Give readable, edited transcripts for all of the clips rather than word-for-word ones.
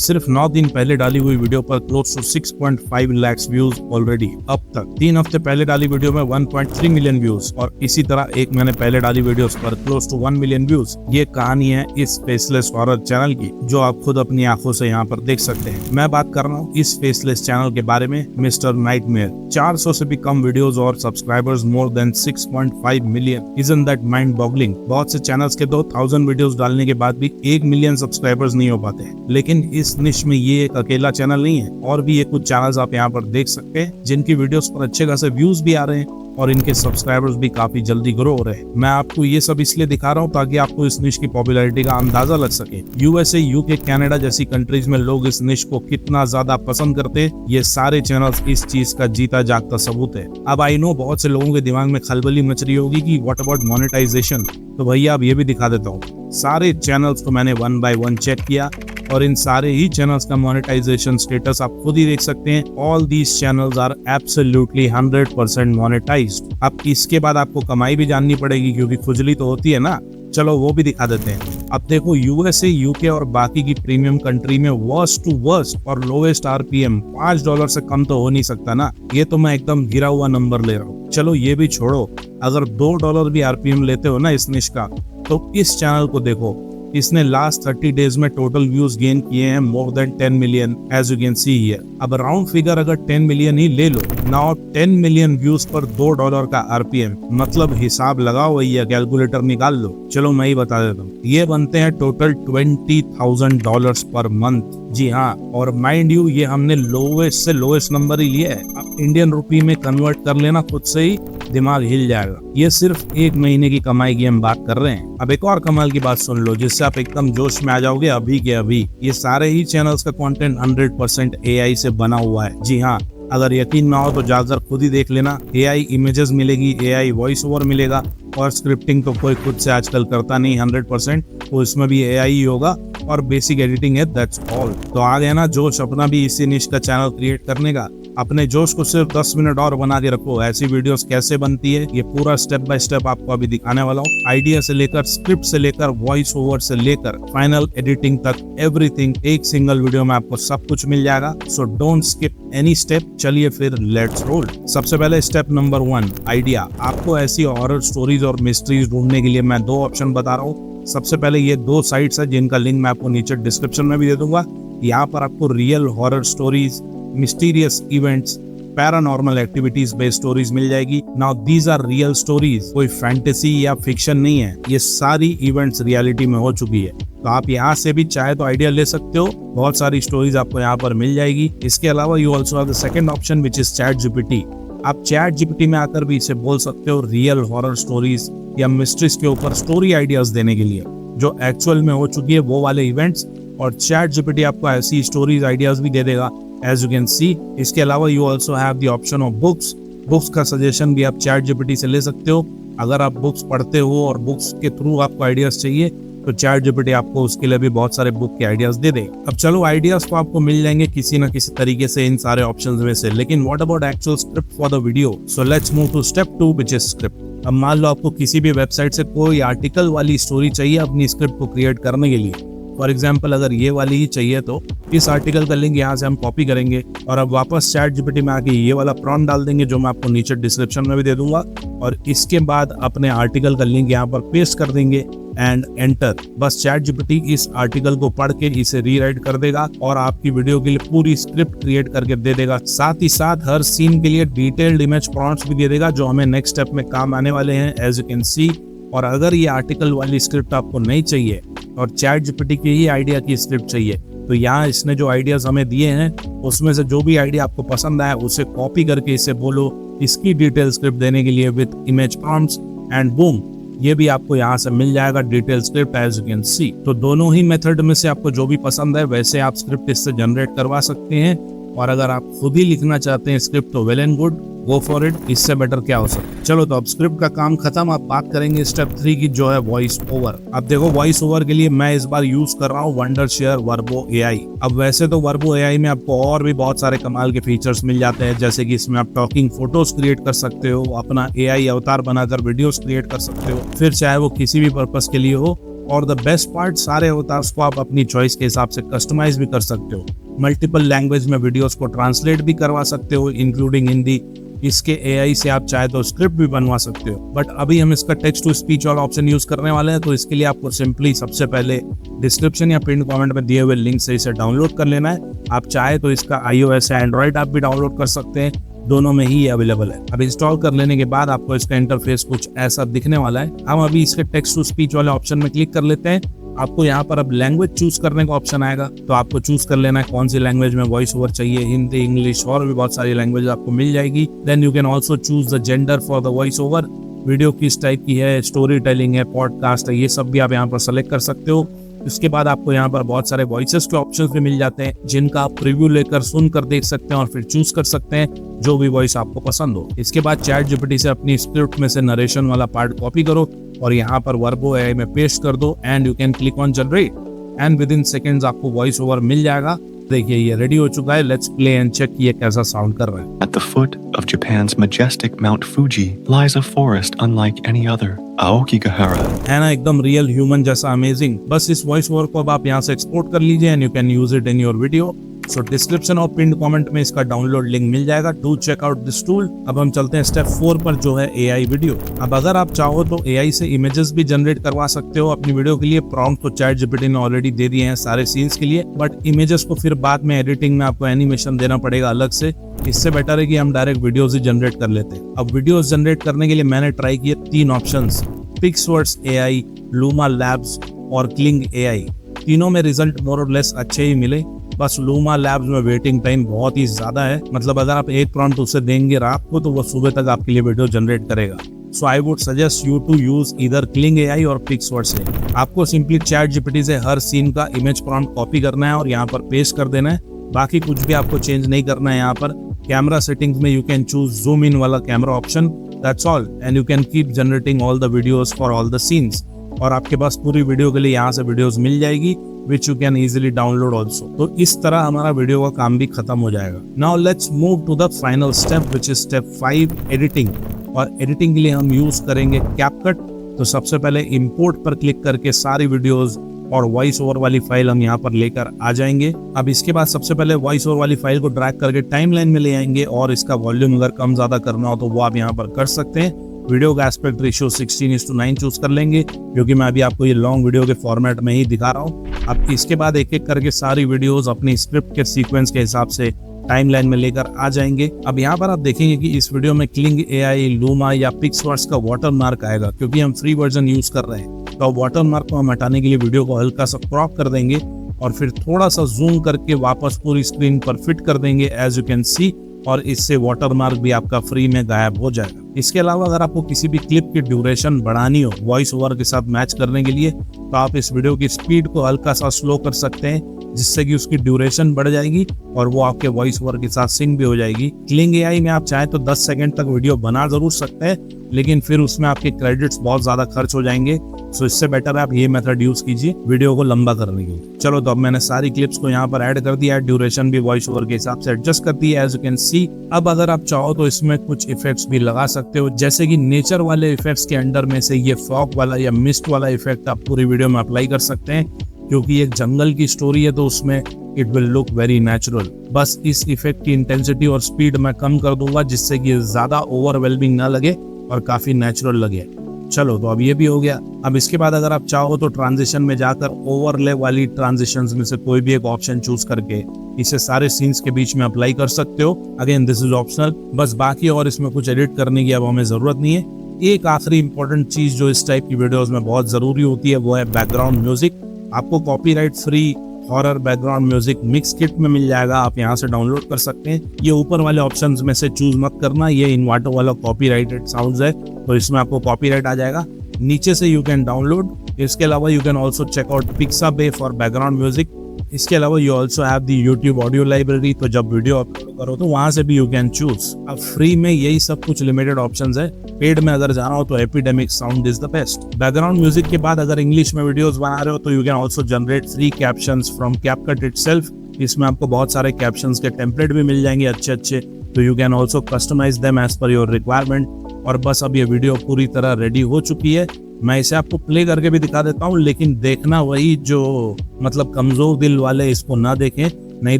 सिर्फ 9 दिन पहले डाली हुई वीडियो पर close to 6.5 lakh views already अब तक। 3 हफ्ते पहले डाली वीडियो में 1.3 मिलियन व्यूज और इसी तरह 1 महीने पहले डाली वीडियोस पर क्लोज टू 1 मिलियन व्यूज। ये कहानी है इस फेसलेस हॉरर चैनल की, जो आप खुद अपनी आंखों से यहाँ पर देख सकते हैं। मैं बात कर रहा हूँ इस फेसलेस चैनल के बारे में, मिस्टर नाइटमेयर। 400 से भी कम वीडियोस और subscribers more than 6.5 million. Isn't that mind boggling? बहुत से चैनल्स के 2000 वीडियोस डालने के बाद भी 1 मिलियन सब्सक्राइबर्स नहीं हो पाते, लेकिन इस निश में ये एक अकेला चैनल नहीं है। और भी ये कुछ चैनल्स आप यहाँ पर देख सकते हैं जिनकी वीडियोस पर अच्छे खासे व्यूज भी आ रहे हैं और इनके सब्सक्राइबर्स भी काफी जल्दी ग्रो हो रहे हैं। मैं आपको ये सब इसलिए दिखा रहा हूँ ताकि आपको इस निश की पॉपुलैरिटी का अंदाजा लग सके। यूएसए, यूके, कनाडा जैसी कंट्रीज में लोग इस निश को कितना ज्यादा पसंद करते हैं, ये सारे चैनल्स इस चीज का जीता जागता सबूत है। अब आई नो बहुत से लोगों के दिमाग में खलबली मच रही होगी कि व्हाट अबाउट मोनेटाइजेशन, तो भैया अब ये भी दिखा देता हूँ। सारे चैनल्स को मैंने 1 बाय 1 चेक किया और इन सारे ही चैनल्स का मोनेटाइजेशन स्टेटस आप खुद ही देख सकते हैं। All these channels are absolutely 100% monetised. अब इसके बाद आपको कमाई भी जाननी पड़ेगी क्योंकि खुजली तो होती है ना। चलो वो भी दिखा देते हैं। अब देखो, यूएसए, यूके और बाकी की प्रीमियम कंट्री में वर्स्ट टू वर्स्ट और लोवेस्ट आरपीएम $5 से कम तो हो नहीं सकता ना। ये तो मैं एकदम गिरा हुआ नंबर ले रहा हूँ। चलो ये भी छोड़ो, अगर $2 भी आरपीएम लेते हो ना इस निश का, तो इस चैनल को देखो, इसने लास्ट 30 डेज में टोटल व्यूज गेन किए हैं more than 10 million, as you can see here. अब राउंड फिगर अगर 10 मिलियन ही ले लो, नाउ 10 मिलियन व्यूज पर $2 का आरपीएम, मतलब हिसाब लगाओ भैया, कैलकुलेटर निकाल लो। चलो मैं ही बता देता हूँ, ये बनते हैं टोटल $20,000 पर मंथ। जी हाँ, और माइंड यू ये हमने लोवेस्ट से लोवेस्ट नंबर ही लिया है। अब इंडियन रुपी में कन्वर्ट कर लेना, खुद से ही दिमाग हिल जाएगा। ये सिर्फ 1 महीने की कमाई की हम बात कर रहे हैं। अब एक और कमाल की बात सुन लो जिससे आप एकदम जोश में आ जाओगे अभी के अभी। ये सारे ही चैनल्स का कंटेंट 100% एआई से बना हुआ है। जी हाँ, अगर यकीन ना हो तो जाकर खुद ही देख लेना। एआई इमेजेस मिलेगी, एआई वॉइस ओवर मिलेगा और स्क्रिप्टिंग तो कोई खुद से आजकल करता नहीं 100%, तो इसमें भी एआई ही होगा और बेसिक एडिटिंग है, दैट्स ऑल। तो आ गया ना जोश अपना भी इसी निश का चैनल क्रिएट करने का। अपने जोश को सिर्फ 10 मिनट और बना के रखो। ऐसी वीडियोस कैसे बनती है ये पूरा स्टेप बाय स्टेप आपको अभी दिखाने वाला हूँ। आइडिया से लेकर, स्क्रिप्ट से लेकर, वॉइस ओवर से लेकर फाइनल एडिटिंग तक, एवरीथिंग एक सिंगल वीडियो में आपको सब कुछ मिल जाएगा। So don't skip any step. चलिए फिर लेट्स रोल। सबसे पहले स्टेप नंबर 1, आइडिया। आपको ऐसी हॉरर स्टोरीज और मिस्ट्रीज ढूंढने के लिए मैं 2 ऑप्शन बता रहा हूँ। सबसे पहले ये 2 साइट्स है जिनका लिंक मैं आपको नीचे डिस्क्रिप्शन में भी दे दूंगा। यहाँ पर आपको real horror stories, mysterious events, paranormal activities based stories मिल जाएगी। Now these are real stories, कोई फैंटेसी या फिक्शन नहीं है। ये सारी इवेंट्स रियलिटी में हो चुकी है, तो आप यहाँ से भी चाहे तो आइडिया ले सकते हो। बहुत सारी स्टोरीज आपको यहाँ पर मिल जाएगी। इसके अलावा you also have the second option which is chat GPT. आप चैट जीपीटी में आकर भी इसे बोल सकते हो रियल हॉरर स्टोरीज या मिस्ट्रीज के ऊपर स्टोरी आइडियाज देने के लिए, जो एक्चुअल में हो चुकी है वो वाले इवेंट्स। और चैट जीपीटी आपको ऐसी स्टोरीज आइडियाज भी दे देगा, एज यू कैन सी। इसके अलावा you also have the option of books. Books का सजेशन भी आप चैट जीपीटी से ले सकते हो। अगर आप बुक्स पढ़ते हो और बुक्स के थ्रू आपको आइडियाज चाहिए तो चैट जीपीटी आपको उसके लिए भी बहुत सारे बुक के आइडियाज दे दे। अब चलो, आइडियाज तो आपको मिल जाएंगे किसी न किसी तरीके से इन सारे ऑप्शंस में से, लेकिन what about actual script for the video? So let's move to step 2 which is script. अब मान लो आपको किसी भी वेबसाइट से कोई आर्टिकल वाली स्टोरी चाहिए अपनी स्क्रिप्ट को क्रिएट करने के लिए। फॉर एग्जाम्पल, अगर ये वाली ही चाहिए तो इस आर्टिकल का लिंक यहाँ से हम कॉपी करेंगे और अब वापस चैट जीपीटी में आके ये वाला प्रॉम्प्ट डाल देंगे जो मैं आपको नीचे डिस्क्रिप्शन में भी दे दूंगा, और इसके बाद अपने आर्टिकल का लिंक यहाँ पर पेस्ट कर देंगे एंड एंटर। बस चैट जीपीटी इस आर्टिकल को पढ़ के इसे रीराइट कर देगा और आपकी वीडियो के लिए पूरी स्क्रिप्ट क्रिएट करके दे देगा। साथ ही साथ हर सीन के लिए डिटेल्ड इमेज प्रॉम्प्ट्स भी दे देगा जो हमें नेक्स्ट स्टेप में काम आने वाले हैं, एज यू कैन सी। और अगर ये आर्टिकल वाली स्क्रिप्ट आपको नहीं चाहिए और चैट जीपीटी की ही आइडिया की स्क्रिप्ट चाहिए, तो यहाँ इसने जो आइडियाज हमें दिए हैं उसमें से जो भी आइडिया आपको पसंद आया उसे कॉपी करके इसे बोलो इसकी डिटेल स्क्रिप्ट देने के लिए with image prompts and boom, ये भी आपको यहाँ से मिल जाएगा detail script, as you can see. तो दोनों ही मेथड में से आपको जो भी पसंद है वैसे आप स्क्रिप्ट इससे जनरेट करवा सकते हैं। और अगर आप खुद ही लिखना चाहते हैं स्क्रिप्ट तो well and good, go for it, इससे बेटर क्या हो सकता है। चलो, तो अब स्क्रिप्ट का काम खत्म। अब बात करेंगे स्टेप 3 की, जो है वॉइस ओवर। अब देखो, वॉइस ओवर के लिए मैं इस बार यूज कर रहा हूँ वंडरशेयर वर्बो एआई। अब वैसे तो वर्बो एआई में आपको और भी बहुत सारे कमाल के फीचर्स मिल जाते हैं, जैसे कि इसमें आप टॉकिंग फोटोज क्रिएट कर सकते हो, अपना एआई अवतार बनाकर वीडियोस क्रिएट कर सकते हो, फिर चाहे वो किसी भी पर्पस के लिए हो, और द बेस्ट पार्ट, सारे अवतार्स को आप अपनी चॉइस के हिसाब से कस्टमाइज भी कर सकते हो। मल्टीपल लैंग्वेज में वीडियोस को ट्रांसलेट भी करवा सकते हो, इंक्लूडिंग हिंदी। इसके एआई से आप चाहे तो स्क्रिप्ट भी बनवा सकते हो। बट अभी हम इसका टेक्स्ट टू स्पीच वाला ऑप्शन यूज करने वाले हैं, तो इसके लिए आपको सिंपली सबसे पहले डिस्क्रिप्शन या पिन कमेंट में दिए हुए लिंक से इसे डाउनलोड कर लेना है। आप चाहे तो इसका iOS या एंड्रॉइड ऐप भी डाउनलोड कर सकते हैं, दोनों में ही अवेलेबल है। अब इंस्टॉल कर लेने के बाद आपको इसका इंटरफेस कुछ ऐसा दिखने वाला है। हम अभी इसके टेक्स्ट टू स्पीच वाले ऑप्शन में क्लिक कर लेते हैं। आपको यहाँ पर अब लैंग्वेज चूज करने का ऑप्शन आएगा, तो आपको चूज कर लेना है कौन सी लैंग्वेज में वॉइस ओवर चाहिए। हिंदी, इंग्लिश और भी बहुत सारी लैंग्वेज आपको मिल जाएगी। Then you can also choose the gender for the voice over. Video किस टाइप की है, स्टोरी टेलिंग है, पॉडकास्ट है, ये सब भी आप यहाँ पर सेलेक्ट कर सकते हो। इसके बाद आपको यहाँ पर बहुत सारे वॉइसेस के ऑप्शंस भी मिल जाते हैं, जिनका आप प्रीव्यू लेकर सुनकर देख सकते हैं और फिर चूज कर सकते हैं जो भी वॉइस आपको पसंद हो। इसके बाद चैट जीपीटी से अपनी स्क्रिप्ट में से नरेशन वाला पार्ट कॉपी करो और यहाँ पर वर्बो एआई में पेस्ट कर दो and you can click on generate and with in seconds आपको वॉइस ओवर मिल जाएगा। देखिए ये रेडी हो चुका है। लेट्स प्ले एंड चेक ये कैसा साउंड कर रहा है। At the foot of Japan's majestic Mount Fuji lies a forest unlike any other, Aokigahara. है ना, एकदम रियल ह्यूमन जैसा अमेजिंग। बस इस वॉइस ओवर को अब आप यहाँ से एक्सपोर्ट कर लीजिए and you can use it in your video. So description और पिन कमेंट में इसका डाउनलोड लिंक मिल जाएगा। Do check out this tool. अब हम चलते हैं स्टेप 4 पर, जो है एआई वीडियो। अब अगर आप चाहो तो एआई से इमेजेस भी जनरेट करवा सकते हो अपनी वीडियो के लिए। प्रॉम्प्ट तो चैट जीपीटी ने ऑलरेडी दे दिए हैं सारे सीन्स के लिए, बट इमेजेस को फिर बाद में एडिटिंग में आपको एनिमेशन देना पड़ेगा अलग से। इससे बेटर है कि हम डायरेक्ट वीडियोस ही जनरेट कर लेते हैं। अब वीडियोस जनरेट करने के लिए मैंने ट्राई किए 3 ऑप्शंस, पिक्सवर्ड्स एआई, लूमा लैब्स और क्लिंग एआई। तीनों में रिजल्ट मोर और लेस अच्छे ही मिले। बस लूमा लैब्स में वेटिंग टाइम बहुत ही ज्यादा है, मतलब अगर आप एक प्रॉम्प्ट उसे देंगे रात को तो वो सुबह तक आपके लिए वीडियो जनरेट करेगा। So I would suggest you to use इधर क्लिंग एआई और पिक्सवर्ड्स एआई। आपको सिंपली चैट जीपीटी से हर सीन का इमेज प्रॉम्प्ट कॉपी करना है और यहाँ पर पेस्ट कर देना है। बाकी कुछ भी आपको चेंज नहीं करना है। यहाँ पर कैमरा सेटिंग्स में you can choose zoom in वाला camera option, that's all, and you can keep generating all the videos for all the scenes. और आपके पास पूरी वीडियो के लिए यहाँ से वीडियोस मिल जाएगी which you can easily download also। तो इस तरह हमारा वीडियो का काम भी खत्म हो जाएगा। Now let's move to the final step which is step 5 editing। और एडिटिंग के लिए हम यूज करेंगे CapCut। तो सबसे पहले इंपोर्ट पर क्लिक करके सारी वीडियोस और वॉइस ओवर वाली फाइल हम यहाँ पर लेकर आ जाएंगे। अब इसके बाद सबसे पहले वॉइस ओवर वाली फाइल को ड्रैग करके टाइमलाइन में ले आएंगे और इसका वॉल्यूम अगर कम ज्यादा करना हो तो वो आप यहाँ पर कर सकते हैं। वीडियो का एस्पेक्ट रेशियो 16:9 चूज कर लेंगे, क्योंकि मैं अभी आपको ये लॉन्ग वीडियो के फॉर्मेट में ही दिखा रहा हूँ। अब इसके बाद एक एक करके सारी वीडियोस अपनी स्क्रिप्ट के सीक्वेंस के हिसाब से टाइमलाइन में लेकर आ जाएंगे। अब यहाँ पर आप देखेंगे कि इस वीडियो में क्लिंग एआई, लूमा या पिक्सवर्ड्स का वाटरमार्क आएगा, क्योंकि हम फ्री वर्जन यूज कर रहे हैं। तो वाटरमार्क को हम हटाने के लिए वीडियो को हल्का सा क्रॉप कर देंगे और फिर थोड़ा सा जूम करके वापस पूरी स्क्रीन पर फिट कर देंगे, एज यू कैन सी। और इससे वाटरमार्क भी आपका फ्री में गायब हो जाएगा। इसके अलावा अगर आपको किसी भी क्लिप की ड्यूरेशन बढ़ानी हो वॉइस ओवर के साथ मैच करने के लिए, तो आप इस वीडियो की स्पीड को हल्का सा स्लो कर सकते हैं, जिससे कि उसकी ड्यूरेशन बढ़ जाएगी और वो आपके वॉइस ओवर के साथ सिंक भी हो जाएगी। क्लिंग एआई में आप चाहे तो 10 सेकंड तक वीडियो बना जरूर सकते हैं, लेकिन फिर उसमें आपके क्रेडिट्स बहुत ज्यादा खर्च हो जाएंगे। सो इससे बेटर है आप ये मेथड यूज कीजिए वीडियो को लंबा करने के लिए। चलो, तो अब मैंने सारी क्लिप्स को यहाँ पर ऐड कर दिया है, ड्यूरेशन भी वॉइस ओवर के हिसाब से एडजस्ट कर दी है, एज यू कैन सी। अब अगर आप चाहो तो इसमें कुछ इफेक्ट्स भी लगा सकते हो, जैसे कि नेचर वाले इफेक्ट्स के अंडर में से ये फॉग वाला या मिस्ट वाला इफेक्ट आप पूरी वीडियो में अप्लाई कर सकते हैं, क्योंकि एक जंगल की स्टोरी है तो उसमें it will look very natural. बस इस इफेक्ट की इंटेंसिटी और स्पीड मैं कम कर दूंगा, जिससे कि ज्यादा ओवरवेलमिंग ना लगे और काफी नेचुरल लगे। चलो, तो अब ये भी हो गया। अब इसके बाद अगर आप चाहो तो ट्रांजिशन में जाकर ओवरले वाली ट्रांजिशंस में से कोई भी एक ऑप्शन चूज करके इसे सारे सीन्स के बीच में अप्लाई कर सकते हो। अगेन दिस इज ऑप्शनल, बस बाकी और इसमें कुछ एडिट करने की अब हमें जरूरत नहीं है। एक आखिरी इंपॉर्टेंट चीज जो इस टाइप की वीडियोस में बहुत जरूरी होती है वो है बैकग्राउंड म्यूजिक। आपको copyright free horror background music mix kit में मिल जाएगा, आप यहाँ से डाउनलोड कर सकते हैं। ये ऊपर वाले ऑप्शंस में से चूज मत करना, ये इन्वाटो वाला कॉपीराइटेड साउंड्स है तो इसमें आपको कॉपीराइट आ जाएगा। नीचे से यू कैन डाउनलोड। इसके अलावा you can also check out Pixabay for background music. इसके अलावा you also have the YouTube audio library, तो जब वीडियो अपलोड करो तो वहां से भी यू कैन चूज। अब फ्री में यही सब कुछ लिमिटेड ऑप्शंस है, पेड में अगर जाना हो तो epidemic sound is the best. Background music के बाद अगर इंग्लिश में वीडियोस बना रहे हो तो you can also generate free captions from CapCut itself. इसमें आपको बहुत सारे कैप्शंस के टेम्पलेट भी मिल जाएंगे अच्छे अच्छे, तो you can also customize them as per your requirement. और बस अब ये वीडियो पूरी तरह रेडी हो चुकी है। मैं इसे आपको प्ले करके भी दिखा देता हूँ, लेकिन देखना वही जो मतलब कमजोर दिल वाले इसको ना देखें, नहीं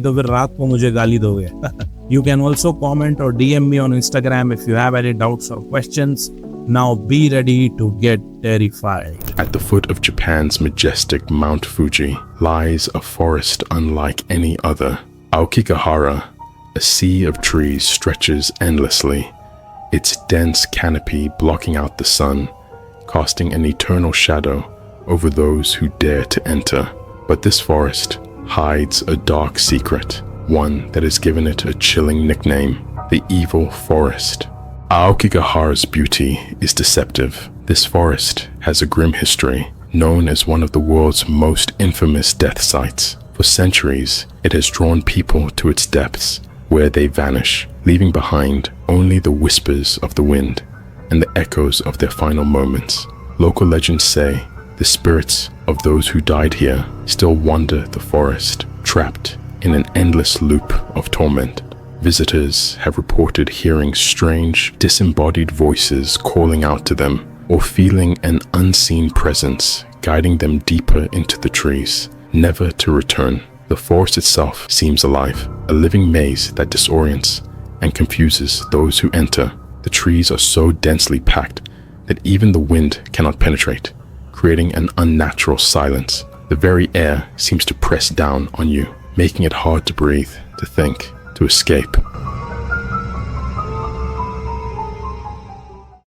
तो फिर रात को मुझे गाली दोगे। You can also comment or DM me on Instagram if you have any doubts or questions. Now be ready to get terrified. At the foot of Japan's majestic Mount Fuji lies a forest unlike any other. Aokigahara, a sea of trees, stretches endlessly, its dense canopy blocking out the sun, casting an eternal shadow over those who dare to enter. But this forest hides a dark secret, one that has given it a chilling nickname, the Evil Forest. Aokigahara's beauty is deceptive. This forest has a grim history, known as one of the world's most infamous death sites. For centuries, it has drawn people to its depths, where they vanish, leaving behind only the whispers of the wind and the echoes of their final moments. Local legends say the spirits of those who died here still wander the forest, trapped in an endless loop of torment. Visitors have reported hearing strange, disembodied voices calling out to them, or feeling an unseen presence guiding them deeper into the trees, never to return. The forest itself seems alive, a living maze that disorients and confuses those who enter. The trees are so densely packed that even the wind cannot penetrate, creating an unnatural silence. The very air seems to press down on you, making it hard to breathe, to think, to escape.